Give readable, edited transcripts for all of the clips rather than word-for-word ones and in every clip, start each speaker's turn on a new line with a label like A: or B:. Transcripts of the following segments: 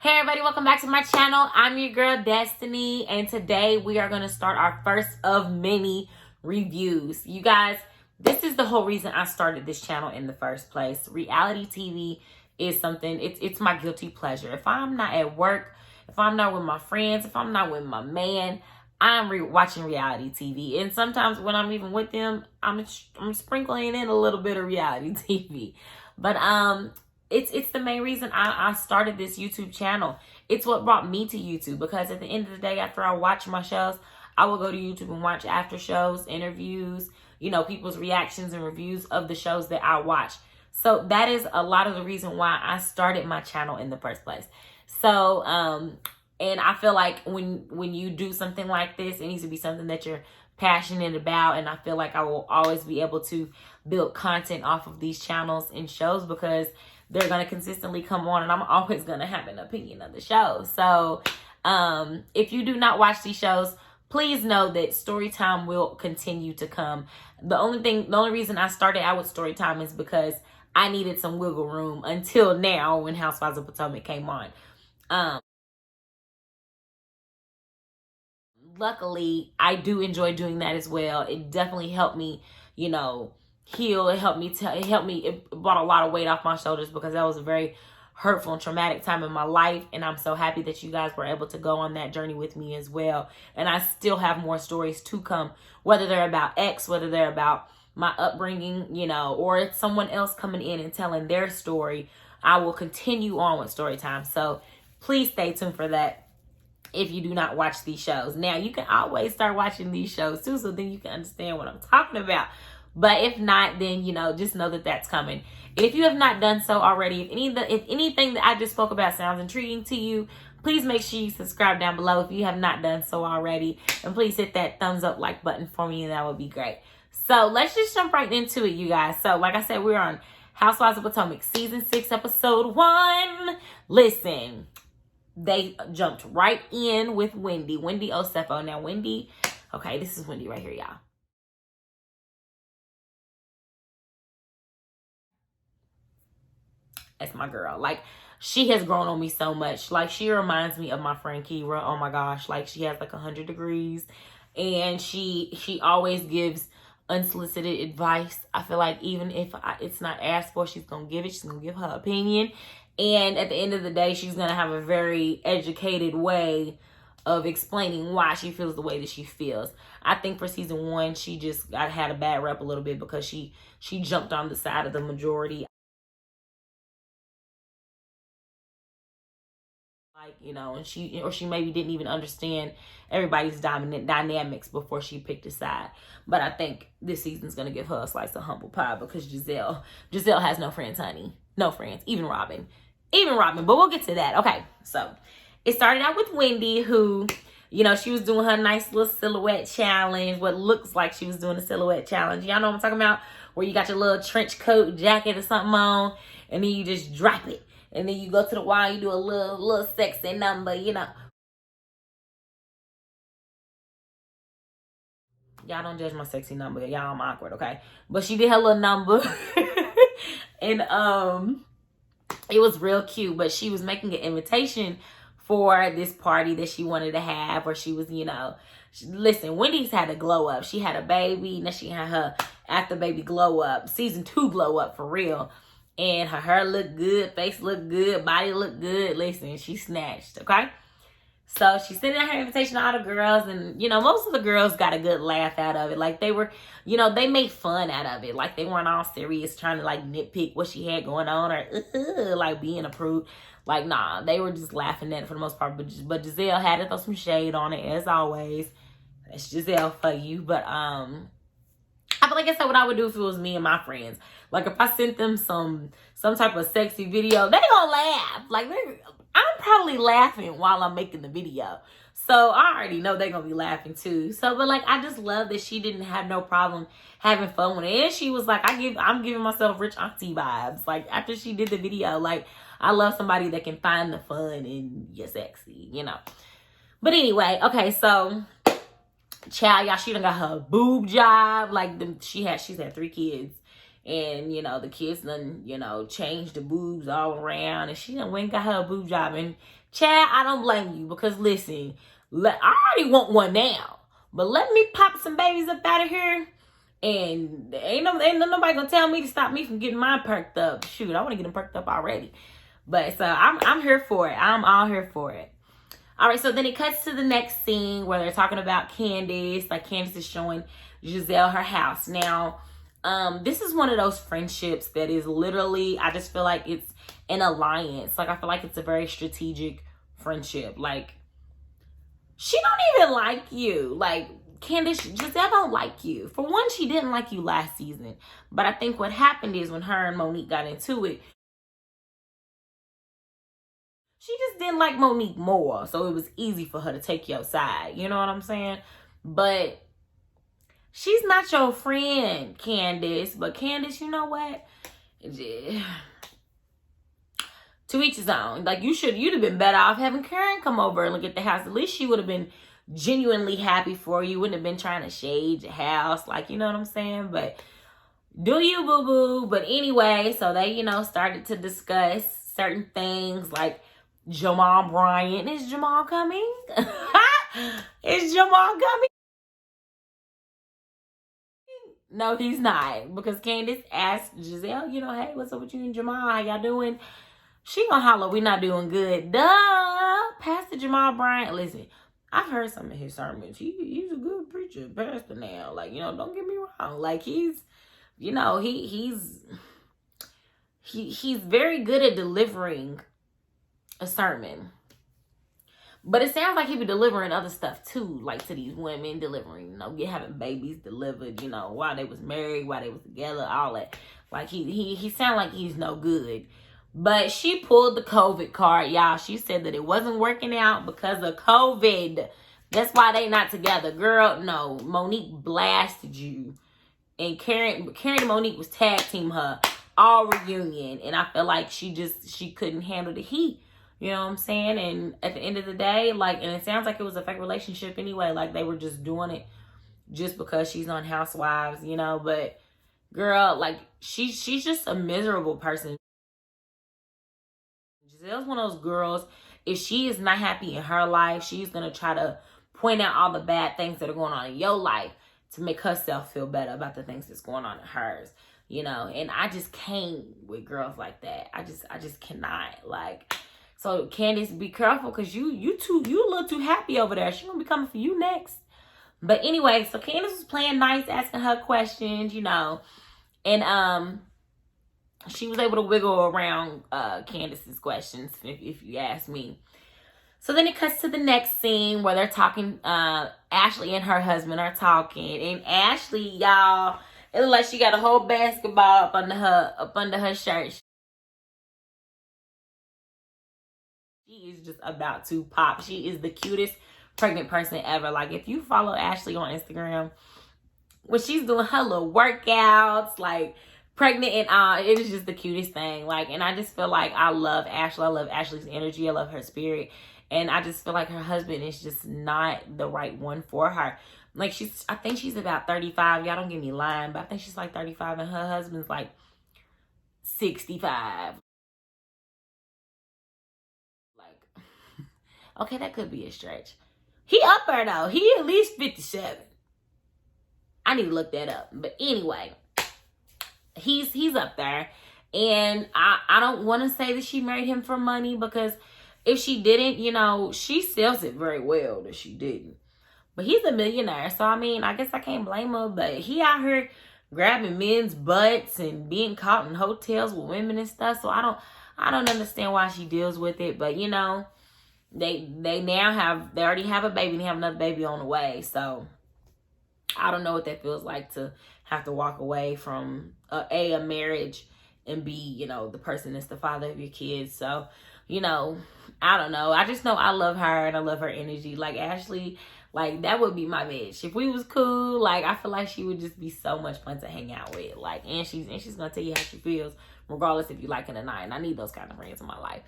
A: Hey everybody, welcome back to my channel. I'm your girl Destiny, and today we are going to start our first of many reviews. You guys, this is the whole reason I started this channel in the first place. Reality TV is something, it's my guilty pleasure. If I'm not at work, if I'm not with my friends, if I'm not with my man, I'm watching reality TV. And sometimes when I'm even with them, I'm sprinkling in a little bit of reality TV. But it's the main reason I started this YouTube channel. It's what brought me to YouTube, because at the end of the day, after I watch my shows, I will go to YouTube and watch after shows, interviews, you know, people's reactions and reviews of the shows that I watch. So that is a lot of the reason why I started my channel in the first place. So, and I feel like when you do something like this, it needs to be something that you're passionate about. And I feel like I will always be able to build content off of these channels and shows, because they're going to consistently come on and I'm always going to have an opinion of the show. So if you do not watch these shows, please know that story time will continue to come. The only reason I started out with story time is because I needed some wiggle room until now when Housewives of Potomac came on. Luckily, I do enjoy doing that as well. It definitely helped me, you know, heal. It brought a lot of weight off my shoulders, because that was a very hurtful and traumatic time in my life. And I'm so happy that you guys were able to go on that journey with me as well. And I still have more stories to come, whether they're about X, whether they're about my upbringing, you know, or it's someone else coming in and telling their story. I will continue on with story time. So please stay tuned for that if you do not watch these shows. Now, you can always start watching these shows too, so then you can understand what I'm talking about. But if not, then, you know, just know that that's coming. If you have not done so already, if anything that I just spoke about sounds intriguing to you, please make sure you subscribe down below if you have not done so already. And please hit that thumbs up like button for me, and that would be great. So let's just jump right into it, you guys. So like I said, we're on Housewives of Potomac Season 6, Episode 1. Listen, they jumped right in with Wendy Osefo. Now, Wendy, okay, this is Wendy right here, y'all. That's my girl. Like, she has grown on me so much. Like, she reminds me of my friend Kira. Oh my gosh, like, she has like 100 degrees, and she always gives unsolicited advice. I feel like even if it's not asked for, she's gonna give it. She's gonna give her opinion. And at the end of the day, she's going to have a very educated way of explaining why she feels the way that she feels. I think for season 1, she just had a bad rep a little bit, because she jumped on the side of the majority. Like, you know, and she maybe didn't even understand everybody's dominant dynamics before she picked a side. But I think this season's going to give her a slice of humble pie, because Giselle has no friends, honey. No friends. Even Robin, but we'll get to that. Okay, so it started out with Wendy, who, you know, she was doing her nice little silhouette challenge, what looks like she was doing a silhouette challenge. Y'all know what I'm talking about? Where you got your little trench coat jacket or something on, and then you just drop it, and then you go to the wall, you do a little sexy number, you know. Y'all don't judge my sexy number. Y'all, I'm awkward, okay? But she did her little number. And it was real cute. But she was making an invitation for this party that she wanted to have, where she was, you know, listen, Wendy's had a glow up. She had a baby. Now she had her after baby glow up. Season 2 glow up for real. And her hair looked good, face looked good, body looked good. Listen, she snatched, okay? So she sent out her invitation to all the girls, and, you know, most of the girls got a good laugh out of it. Like, they were, you know, they made fun out of it. Like, they weren't all serious trying to, like, nitpick what she had going on, or, like, being a prude. Like, nah, they were just laughing at it for the most part. But Giselle had to throw some shade on it, as always. That's Giselle for you. But, I feel like I said what I would do if it was me and my friends. Like, if I sent them some type of sexy video, they gonna laugh. Like, I'm probably laughing while I'm making the video. So I already know they're gonna be laughing too. So, but like, I just love that she didn't have no problem having fun with it. And she was like, I'm giving myself rich auntie vibes. Like, after she did the video, like, I love somebody that can find the fun in your sexy, you know. But anyway, okay, so child, y'all, she done got her boob job. Like, she's had 3 kids. And, you know, the kids done, you know, changed the boobs all around. And she done went and got her a boob job. And Chad, I don't blame you because listen, I already want one now. But let me pop some babies up out of here. And ain't nobody gonna tell me to stop me from getting mine perked up. Shoot, I want to get them perked up already. But so I'm here for it. I'm all here for it. All right, so then it cuts to the next scene where they're talking about Candace. Like Candace is showing Giselle her house. Now, this is one of those friendships that is literally, I just feel like it's an alliance. Like I feel like it's a very strategic friendship. Like she don't even like you. Like Candace, Giselle don't like you. For one, she didn't like you last season. But I think what happened is when her and Monique got into it, she just didn't like Monique more. So it was easy for her to take your side. You know what I'm saying? But she's not your friend, Candace. But Candace, you know what? To each his own. Like you'd have been better off having Karen come over and look at the house. At least she would have been genuinely happy for you. Wouldn't have been trying to shade your house. Like, you know what I'm saying? But do you, boo-boo? But anyway, so they, started to discuss certain things like Jamal Bryant. Is Jamal coming? Is Jamal coming? No, he's not. Because Candace asked Giselle, hey, what's up with you and Jamal? How y'all doing? She gonna holler, we not doing good. Duh. Pastor Jamal Bryant. Listen, I've heard some of his sermons. He's a good preacher, pastor now. Like, don't get me wrong. Like he's very good at delivering a sermon. But it sounds like he be delivering other stuff too, like to these women, delivering, having babies delivered, while they was married, while they was together, all that. Like he sound like he's no good. But she pulled the COVID card, y'all. She said that it wasn't working out because of COVID. That's why they not together. Girl, no. Monique blasted you. And Karen and Monique was tag team her all reunion. And I feel like she couldn't handle the heat. You know what I'm saying? And at the end of the day, and it sounds like it was a fake relationship anyway. Like they were just doing it just because she's on Housewives, But girl, she's just a miserable person. Giselle's one of those girls, if she is not happy in her life, she's going to try to point out all the bad things that are going on in your life to make herself feel better about the things that's going on in hers, and I just can't with girls like that. I just cannot. So Candace, be careful because you a little too happy over there. She's going to be coming for you next. But anyway, so Candace was playing nice, asking her questions, and she was able to wiggle around Candace's questions, if you ask me. So then it cuts to the next scene where they're talking. Ashley and her husband are talking. And Ashley, y'all, it looks like she got a whole basketball up under her shirt. She is just about to pop. She is the cutest pregnant person ever. Like, if you follow Ashley on Instagram, when she's doing her little workouts, pregnant and all, it is just the cutest thing. And I just feel like I love Ashley. I love Ashley's energy. I love her spirit. And I just feel like her husband is just not the right one for her. I think she's about 35. Y'all don't get me lying, but I think she's 35 and her husband's 65. Okay, that could be a stretch. He up there though. He at least 57. I need to look that up. But anyway, he's up there. And I don't want to say that she married him for money, because if she didn't, she sells it very well that she didn't. But he's a millionaire. So, I guess I can't blame her. But he out here grabbing men's butts and being caught in hotels with women and stuff. So, I don't understand why she deals with it. But, they already have a baby and they have another baby on the way. So, I don't know what that feels like to have to walk away from a marriage and be, the person that's the father of your kids. So, I don't know. I just know I love her and I love her energy. Ashley, that would be my bitch. If we was cool, I feel like she would just be so much fun to hang out with. And she's gonna tell you how she feels, regardless if you like it or not. And I need those kind of friends in my life.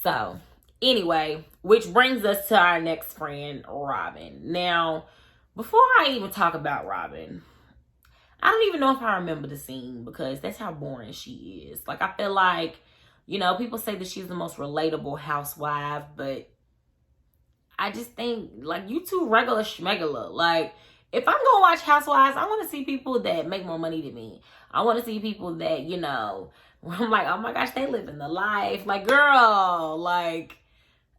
A: So, anyway, which brings us to our next friend, Robin. Now, before I even talk about Robin, I don't even know if I remember the scene because that's how boring she is. I feel like You know, people say that she's the most relatable housewife, but I just think, like, you two regular schmegula. Like, if I'm gonna watch Housewives, I want to see people that make more money than me. I want to see people that, you know, I'm like, oh my gosh, they living the life. Like, girl, like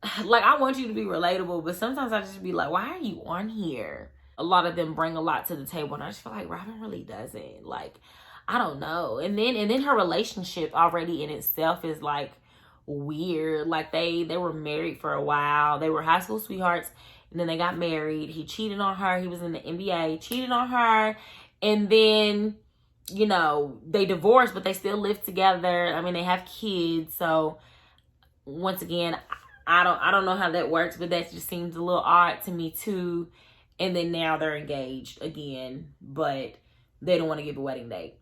A: I want you to be relatable, but sometimes I just be like, why are you on here? A lot of them bring a lot to the table, and I just feel like Robin really doesn't. Like, I don't know. And then her relationship already in itself is like weird. Like they were married for a while. They were high school sweethearts, and then they got married. He cheated on her. He was in the NBA, cheated on her, and then, you know, they divorced, but they still live together. I mean, they have kids. So once again, I don't know how that works, but that just seems a little odd to me too. And then now they're engaged again, but they don't want to give a wedding date.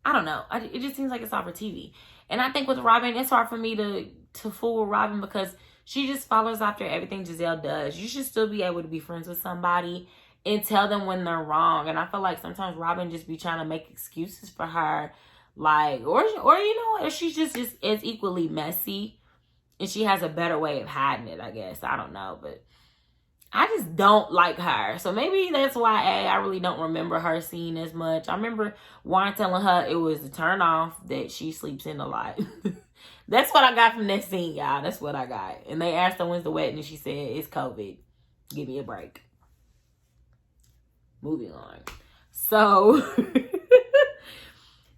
A: I don't know. It just seems like it's all for TV. And I think with Robin, it's hard for me to fool Robin because she just follows after everything Giselle does. You should still be able to be friends with somebody and tell them when they're wrong. And I feel like sometimes Robin just be trying to make excuses for her. Like, or you know, or she's just as equally messy. And she has a better way of hiding it, I guess. I don't know. But I just don't like her. So maybe that's why I really don't remember her scene as much. I remember Warren telling her it was a turn off that she sleeps in a lot. That's what I got from that scene, y'all. That's what I got. And they asked her when's the wedding, and she said, it's COVID. Give me a break. Moving on. So...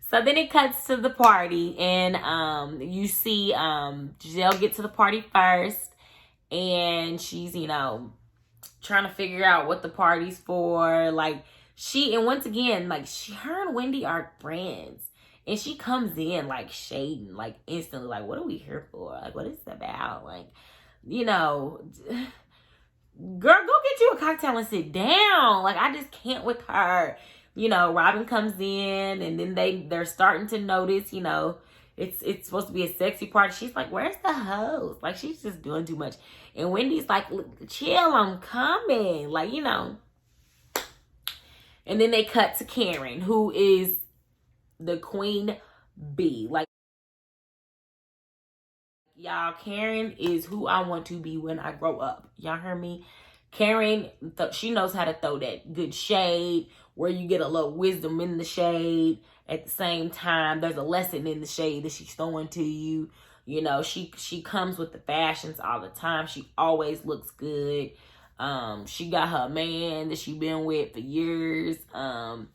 A: So then it cuts to the party, and you see Giselle get to the party first, and she's, you know, trying to figure out what the party's for. Like, and once again, like, her and Wendy are friends, and she comes in, like, shading, like, instantly, like, what are we here for? Like, what is it about? Like, you know, girl, go get you a cocktail and sit down. Like, I just can't with her. You know, Robin comes in, and then they're starting to notice, you know, it's supposed to be a sexy party. She's like, where's the host? Like, she's just doing too much. And Wendy's like, chill, I'm coming. Like, you know. And then they cut to Karen, who is the queen bee. Like, y'all, Karen is who I want to be when I grow up. Y'all hear me? Karen, she knows how to throw that good shade, where you get a little wisdom in the shade. At the same time, there's a lesson in the shade that she's throwing to you. You know, she comes with the fashions all the time. She always looks good. She got her man that she been with for years. And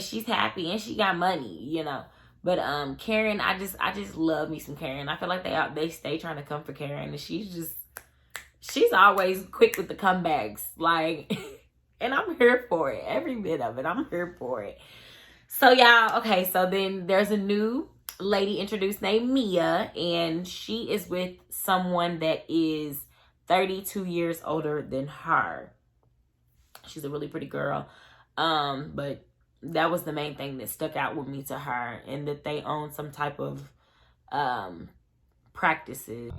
A: she's happy, and she got money, you know. But Karen, I just love me some Karen. I feel like they stay trying to come for Karen, and she's always quick with the comebacks. Like, and I'm here for it. Every bit of it. I'm here for it. So, y'all, okay, so then there's a new lady introduced named Mia, and she is with someone that is 32 years older than her. She's a really pretty girl. But that was the main thing that stuck out with me to her, and that they own some type of practices.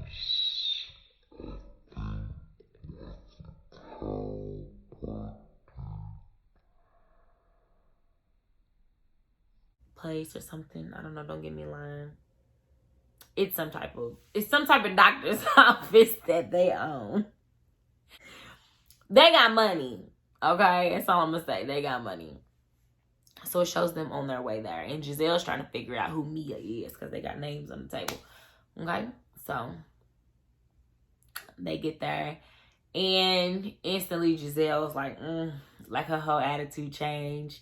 A: Place or something. I don't know. Don't get me lying. It's some type of doctor's office that they own. They got money. Okay? That's all I'm gonna say. They got money. So it shows them on their way there. And Giselle's trying to figure out who Mia is, because they got names on the table. Okay? So they get there, and instantly Giselle's like her whole attitude changed.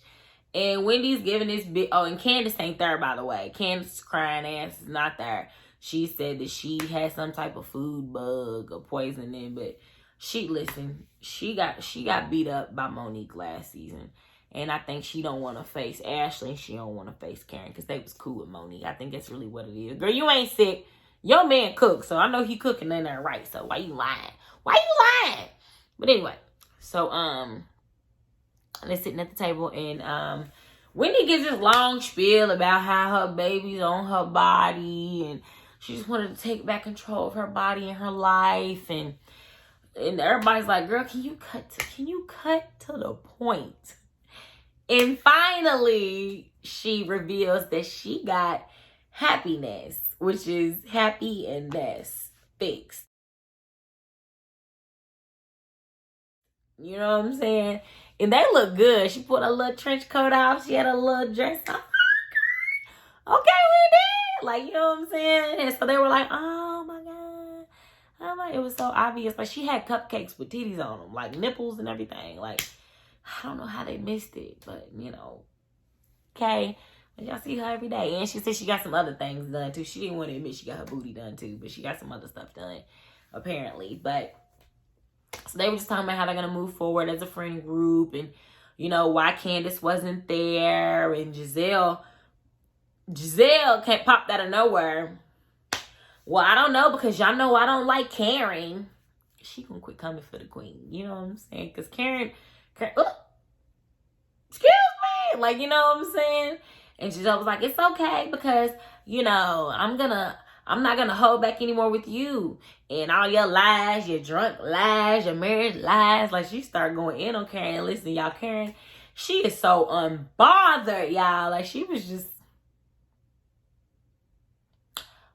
A: And Wendy's giving this big... Oh, and Candace ain't there, by the way. Candace's crying ass is not there. She said that she had some type of food bug or poisoning, but she got beat up by Monique last season. And I think she don't want to face Ashley, and she don't want to face Karen, because they was cool with Monique. I think that's really what it is. Girl, you ain't sick. Your man cooks, so I know he cooking in there right. So why you lying? Why you lying? But anyway, so they're sitting at the table, and Wendy gives this long spiel about how her baby's on her body, and she just wanted to take back control of her body and her life, and everybody's like, girl, can you cut to the point? And finally, she reveals that she got happiness. which is happy, and that's fixed. You know what I'm saying? And they look good. She put a little trench coat off. She had a little dress on. Okay, we did. Like, you know what I'm saying? And so they were like, oh my God. I'm like, it was so obvious. Like, she had cupcakes with titties on them, like nipples and everything. Like, I don't know how they missed it, but you know, okay. But y'all see her every day. And she said she got some other things done too. She didn't want to admit she got her booty done too, but she got some other stuff done, apparently. But so they were just talking about how they're gonna move forward as a friend group, and you know why Candace wasn't there, and Giselle can't pop out of nowhere. Well, I don't know, because y'all know I don't like Karen. She gonna quit coming for the queen. You know what I'm saying? Because Karen excuse me, like, you know what I'm saying? And Giselle was like, it's okay, because you know I'm not gonna hold back anymore with you and all your lies, your drunk lies, your marriage lies. Like, she started going in on Karen. Listen, y'all, Karen, she is so unbothered, y'all. Like, she was just,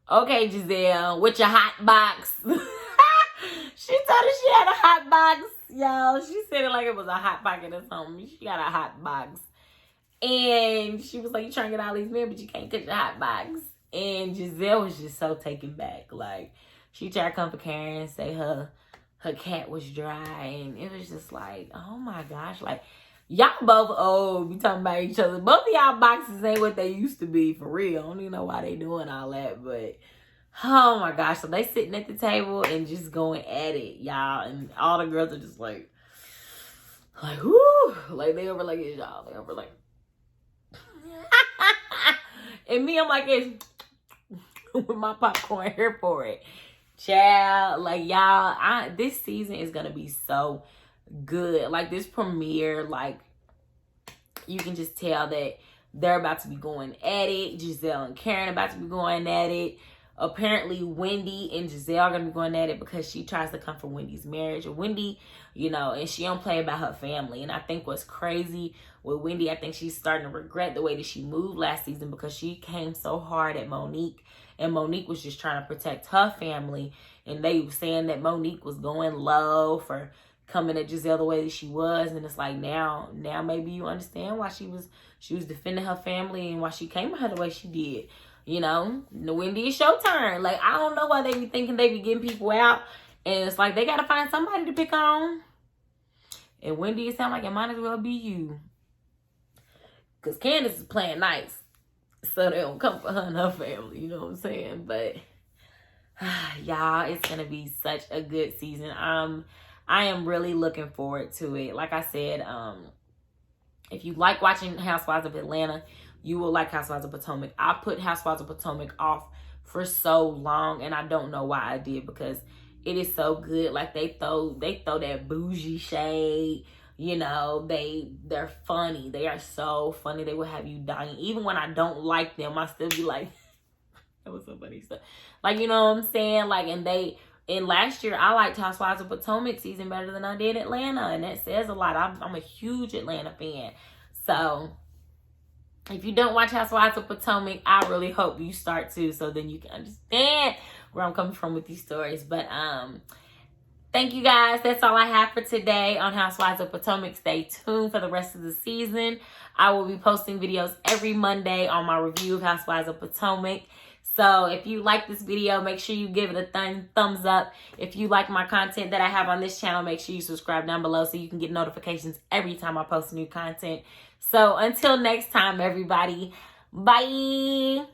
A: okay, Giselle, with your hot box. She told her she had a hot box, y'all. She said it like it was a hot pocket or something. She got a hot box. And she was like, you trying to get all these men, but you can't get your hot box. And Giselle was just so taken back. Like, she tried to come for Karen and say her cat was dry. And it was just like, oh my gosh. Like, y'all both old, be talking about each other. Both of y'all boxes ain't what they used to be, for real. I don't even know why they doing all that, but oh my gosh. So they sitting at the table and just going at it, y'all. And all the girls are just like, whoo. Like, they over like it's y'all. They over like. And me, I'm like, it's with my popcorn here for it. Child, like, y'all, this season is gonna be so good. Like, this premiere, like, you can just tell that they're about to be going at it. Giselle and Karen about to be going at it. Apparently, Wendy and Giselle are going to be going at it because she tries to come for Wendy's marriage. Wendy, you know, and she don't play about her family. And I think what's crazy with Wendy, I think she's starting to regret the way that she moved last season, because she came so hard at Monique. And Monique was just trying to protect her family. And they were saying that Monique was going low for coming at Giselle the way that she was. And it's like, now maybe you understand why she was defending her family and why she came at her the way she did. You know, Wendy, it's your turn. Like, I don't know why they be thinking they be getting people out. And it's like, they got to find somebody to pick on. And Wendy, it sounds like it might as well be you. Because Candace is playing nice. So they don't come for her and her family. You know what I'm saying? But, y'all, it's going to be such a good season. I am really looking forward to it. Like I said, if you like watching Housewives of Atlanta, you will like Housewives of Potomac. I put Housewives of Potomac off for so long, and I don't know why I did, because it is so good. Like, they throw that bougie shade. You know, they're funny. They are so funny. They will have you dying. Even when I don't like them, I still be like, that was so funny stuff. Like, you know what I'm saying? Like, and last year, I liked Housewives of Potomac season better than I did Atlanta, and that says a lot. I'm a huge Atlanta fan. So, if you don't watch Housewives of Potomac, I really hope you start to, so then you can understand where I'm coming from with these stories. But thank you guys. That's all I have for today on Housewives of Potomac. Stay tuned for the rest of the season. I will be posting videos every Monday on my review of Housewives of Potomac. So if you like this video, make sure you give it a thumbs up. If you like my content that I have on this channel, make sure you subscribe down below so you can get notifications every time I post new content. So until next time, everybody, bye.